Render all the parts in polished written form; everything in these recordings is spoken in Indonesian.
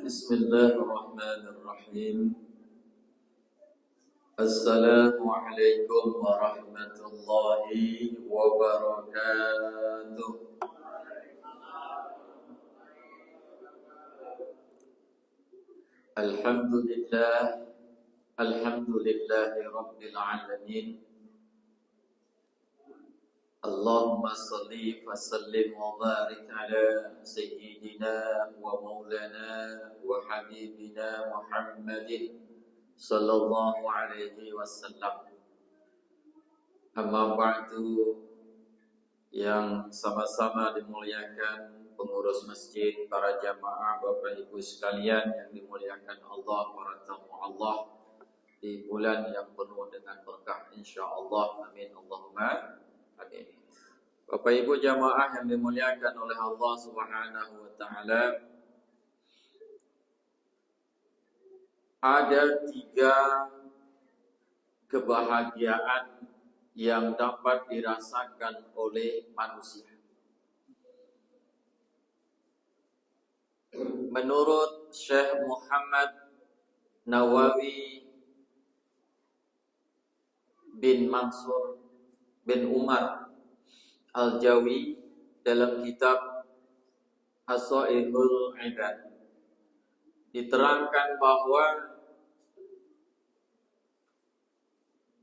Bismillahirrahmanirrahim. Assalamualaikum warahmatullahi wabarakatuh. Alhamdulillah, alhamdulillahi rabbil alamin. Allahumma salli wa sallim wa barik ala sayyidina wa maulana wa habibina Muhammadin sallallahu alaihi wasallam. Amma ba'du, yang sama-sama dimuliakan pengurus masjid, para jamaah, Bapak Ibu sekalian yang dimuliakan Allah, para tamu Allah di bulan yang penuh dengan berkah insyaallah. Amin Allahumma amin. Bapak Ibu jamaah yang dimuliakan oleh Allah Subhanahu wa taala, ada 3 kebahagiaan yang dapat dirasakan oleh manusia. Menurut Syekh Muhammad Nawawi bin Mansur bin Umar Al-Jawi dalam kitab As-Saihul Ibad diterangkan bahwa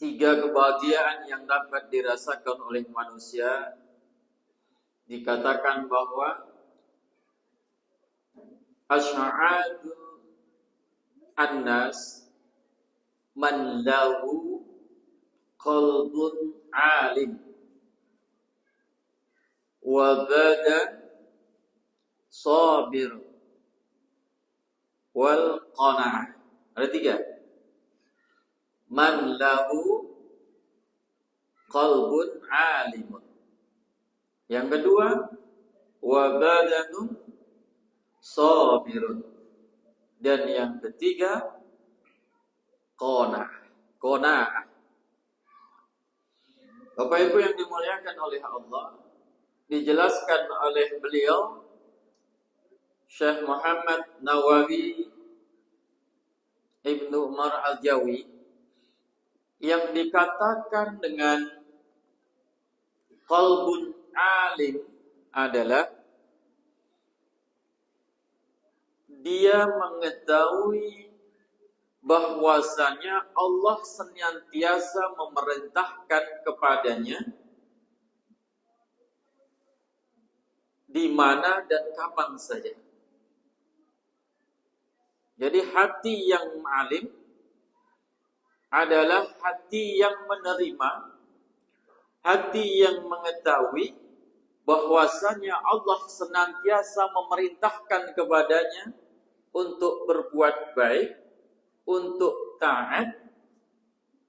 3 kebahagiaan yang dapat dirasakan oleh manusia. Dikatakan bahwa asy'adu annas man lahu qalbun alim wa badan sabir wal qana'ah. Ada 3. Man lahu qalbun alimun. Yang kedua, wa badanun sabirun. Dan yang ketiga, qana'ah. Bapak Ibu yang dimuliakan oleh Allah, dijelaskan oleh beliau Syekh Muhammad Nawawi Ibnu Umar Al-Jawi, yang dikatakan dengan qalbun alim adalah dia mengetahui bahwasanya Allah senantiasa memerintahkan kepadanya di mana dan kapan saja. Jadi hati yang alim adalah hati yang menerima, hati yang mengetahui bahwasanya Allah senantiasa memerintahkan kepadanya untuk berbuat baik, untuk taat,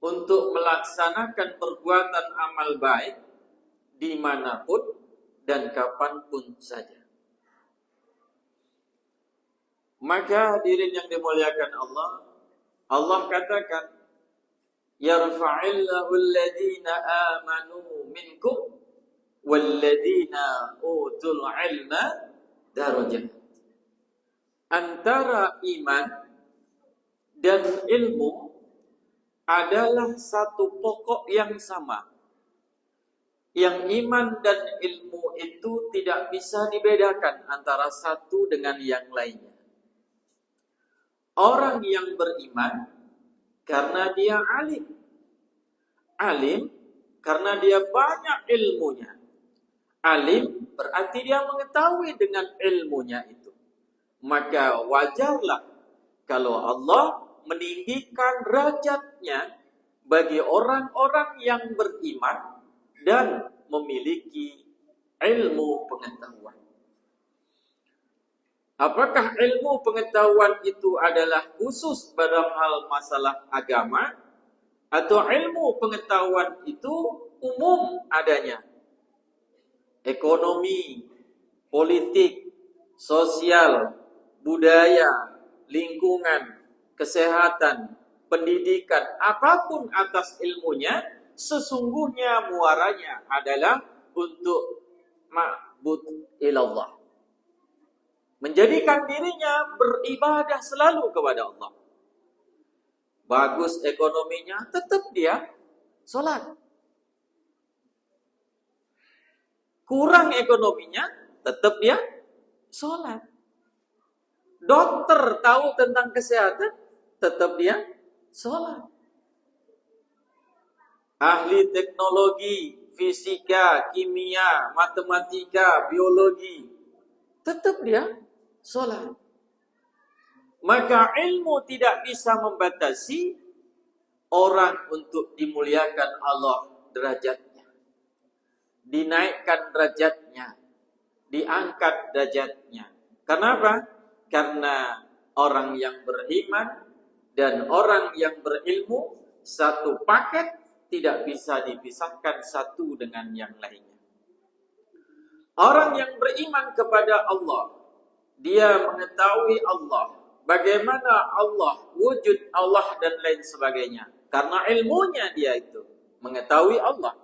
untuk melaksanakan perbuatan amal baik dimanapun dan kapanpun saja. Maka hadirin yang dimuliakan Allah, Allah katakan, yarfa'illahu alladhina amanu minkum walladhina utul ilma darajat. Antara iman dan ilmu adalah satu pokok yang sama. Yang iman dan ilmu itu tidak bisa dibedakan antara satu dengan yang lainnya. Orang yang beriman karena dia alim. Alim karena dia banyak ilmunya. Alim berarti dia mengetahui dengan ilmunya itu. Maka wajarlah kalau Allah meninggikan derajatnya bagi orang-orang yang beriman dan memiliki ilmu pengetahuan. Apakah ilmu pengetahuan itu adalah khusus dalam hal masalah agama, atau ilmu pengetahuan itu umum adanya? Ekonomi, politik, sosial, budaya, lingkungan, kesehatan, pendidikan, apapun atas ilmunya, sesungguhnya muaranya adalah untuk ma'bud ilallah, menjadikan dirinya beribadah selalu kepada Allah. Bagus ekonominya, tetap dia sholat. Kurang ekonominya, tetap dia sholat. Dokter tahu tentang kesehatan, tetap dia sholat. Ahli teknologi, fisika, kimia, matematika, biologi, tetap dia sholat. Maka ilmu tidak bisa membatasi orang untuk dimuliakan Allah derajatnya, dinaikkan derajatnya, diangkat derajatnya. Kenapa? Karena orang yang beriman dan orang yang berilmu satu paket, tidak bisa dipisahkan satu dengan yang lainnya. Orang yang beriman kepada Allah, dia mengetahui Allah, bagaimana Allah, wujud Allah dan lain sebagainya. Karena ilmunya dia itu mengetahui Allah.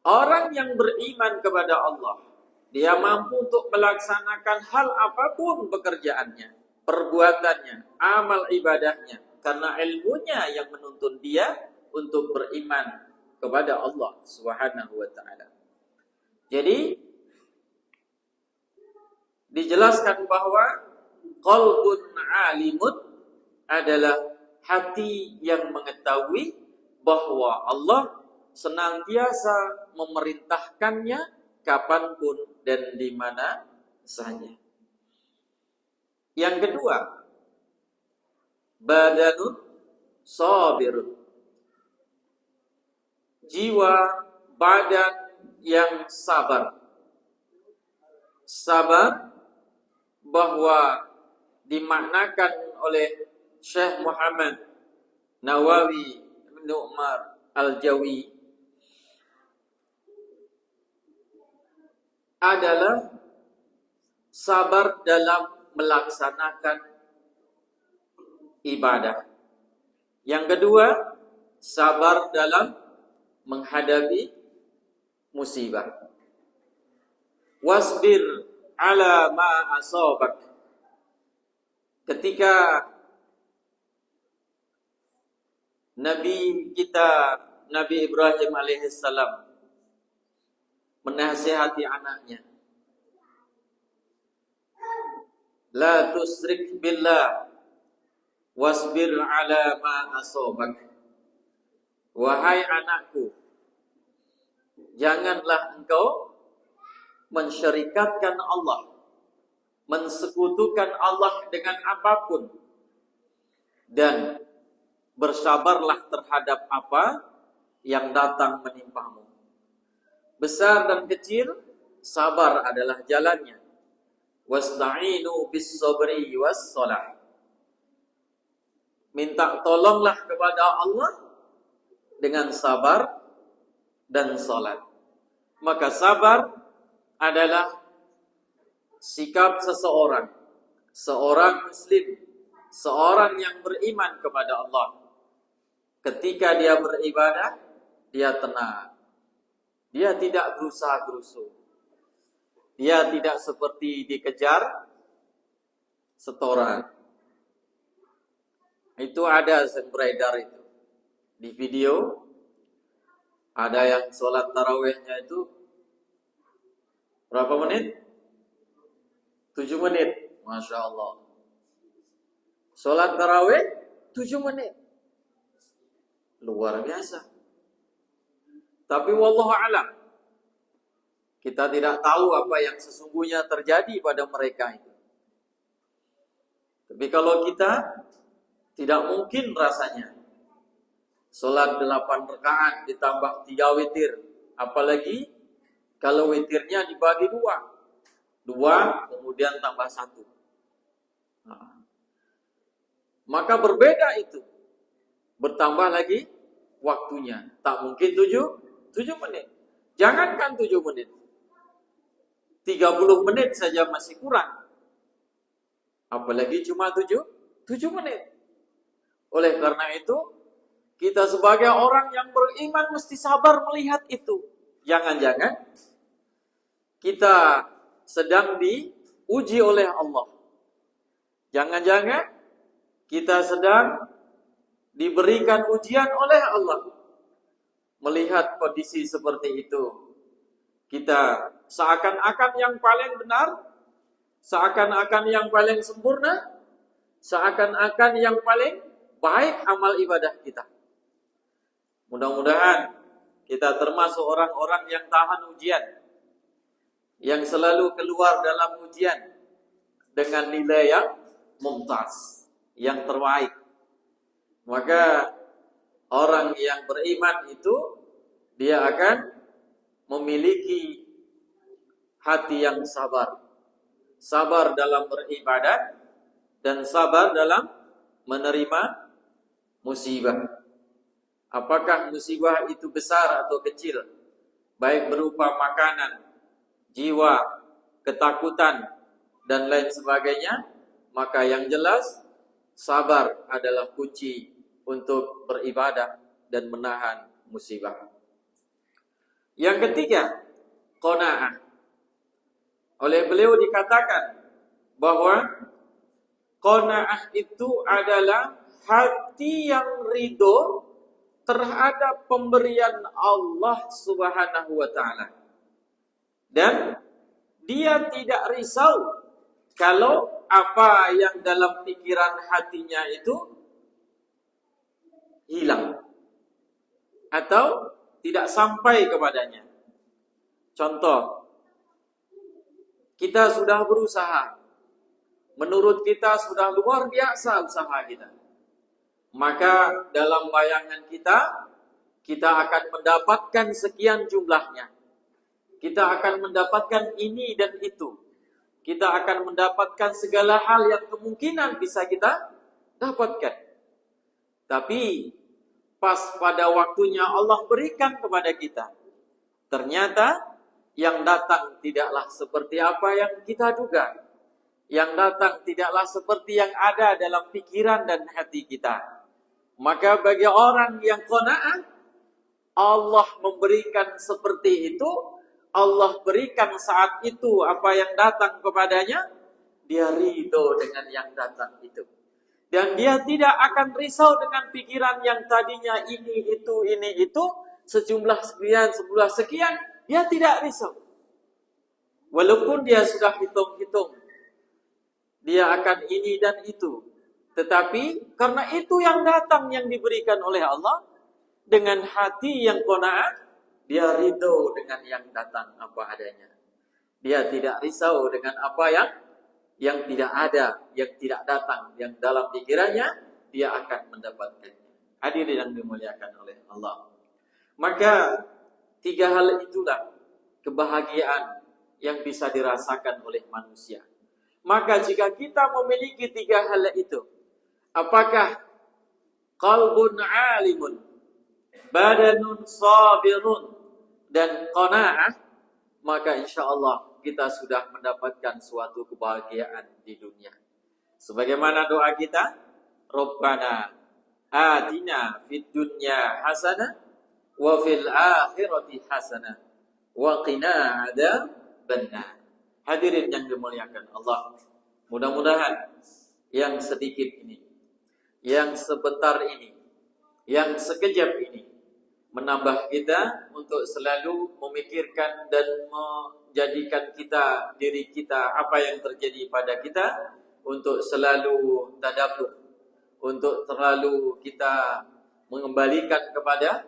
Orang yang beriman kepada Allah, dia mampu untuk melaksanakan hal apapun pekerjaannya, perbuatannya, amal ibadahnya. Karena ilmunya yang menuntun dia untuk beriman kepada Allah Subhanahu wa ta'ala. Jadi dijelaskan bahwa qalbun alimun adalah hati yang mengetahui bahwa Allah senantiasa memerintahkannya kapanpun dan di mana saja. Yang kedua, badanun sabirun, jiwa badan yang sabar. Sabar bahwa dimaknakan oleh Syekh Muhammad Nawawi bin Umar Al-Jawi adalah sabar dalam melaksanakan ibadah. Yang kedua, sabar dalam menghadapi musibah. Wasbir ala ma asabak. Ketika Nabi kita, Nabi Ibrahim alaihissalam menasihati anaknya, la tusrik billah wasbir ala ma asabak. Wahai anakku, janganlah engkau mensyirikatkan Allah, mensekutukan Allah dengan apapun, dan bersabarlah terhadap apa yang datang menimpamu. Besar dan kecil, sabar adalah jalannya. Wasta'inu bis sabri was shalah. Minta tolonglah kepada Allah dengan sabar dan salat. Maka sabar adalah sikap seseorang, seorang muslim, seorang yang beriman kepada Allah. Ketika dia beribadah, dia tenang. Dia tidak gerusa-gerusu. Dia tidak seperti dikejar setoran. Itu ada yang beredar itu. Di video, ada yang sholat tarawihnya itu berapa menit? 7 menit. Masya Allah. Sholat tarawih 7 menit. Luar biasa. Tapi wallahu a'lam, kita tidak tahu apa yang sesungguhnya terjadi pada mereka itu. Tapi kalau kita, tidak mungkin rasanya sholat 8 rakaat ditambah 3 witir. Apalagi kalau witirnya dibagi 2. 2 kemudian tambah 1. Nah, maka berbeda itu. Bertambah lagi waktunya. Tak mungkin 7 menit. Jangankan 7 menit. 30 menit saja masih kurang. Apalagi cuma 7 menit. Oleh karena itu, kita sebagai orang yang beriman mesti sabar melihat itu. Jangan-jangan kita sedang diuji oleh Allah. Jangan-jangan kita sedang diberikan ujian oleh Allah. Melihat kondisi seperti itu, kita seakan-akan yang paling benar, seakan-akan yang paling sempurna, seakan-akan yang paling baik amal ibadah kita. Mudah-mudahan kita termasuk orang-orang yang tahan ujian, yang selalu keluar dalam ujian dengan nilai yang mumtaz, yang terbaik. Maka orang yang beriman itu dia akan memiliki hati yang sabar. Sabar dalam beribadah dan sabar dalam menerima musibah. Apakah musibah itu besar atau kecil, baik berupa makanan, jiwa, ketakutan, dan lain sebagainya, maka yang jelas sabar adalah kunci untuk beribadah dan menahan musibah. Yang ketiga, qanaah. Oleh beliau dikatakan bahwa qanaah itu adalah hati yang ridho terhadap pemberian Allah Subhanahu wa ta'ala. Dan dia tidak risau kalau apa yang dalam pikiran hatinya itu hilang atau tidak sampai kepadanya. Contoh, kita sudah berusaha, menurut kita sudah luar biasa usaha kita, maka dalam bayangan kita akan mendapatkan sekian jumlahnya. Kita akan mendapatkan ini dan itu. Kita akan mendapatkan segala hal yang kemungkinan bisa kita dapatkan. Tapi pas pada waktunya Allah berikan kepada kita, ternyata yang datang tidaklah seperti apa yang kita duga. Yang datang tidaklah seperti yang ada dalam pikiran dan hati kita. Maka bagi orang yang qanaah, Allah memberikan seperti itu, Allah berikan saat itu apa yang datang kepadanya, dia ridho dengan yang datang itu. Dan dia tidak akan risau dengan pikiran yang tadinya ini, itu, sejumlah sekian, dia tidak risau. Walaupun dia sudah hitung-hitung, dia akan ini dan itu. Tetapi karena itu yang datang yang diberikan oleh Allah, dengan hati yang qanaah, dia ridho dengan yang datang apa adanya. Dia tidak risau dengan apa yang tidak ada, yang tidak datang, yang dalam pikirannya, dia akan mendapatkannya. Hadirin yang dimuliakan oleh Allah. Maka 3 hal itulah kebahagiaan yang bisa dirasakan oleh manusia. Maka jika kita memiliki 3 hal itu, apakah qalbun alimun, badanun sabirun, dan qanaah, maka insyaallah kita sudah mendapatkan suatu kebahagiaan di dunia. Sebagaimana doa kita, Rabbana atina fid dunya hasanah wa fil akhirati hasanah wa qina adzabannar. Hadirin yang dimuliakan Allah, mudah-mudahan yang sedikit ini, yang sebentar ini, yang sekejap ini menambah kita untuk selalu memikirkan dan menjadikan diri kita apa yang terjadi pada kita, untuk selalu tadabbur, untuk terlalu kita mengembalikan kepada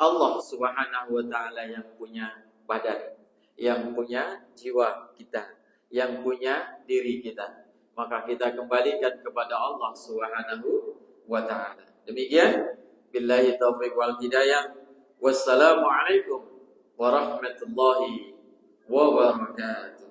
Allah Subhanahu wa ta'ala yang punya badan, yang punya jiwa kita, yang punya diri kita. Maka kita kembalikan kepada Allah Subhanahu wa ta'ala. Demikian, billahi taufiq wal hidayah. Wassalamualaikum warahmatullahi wabarakatuh.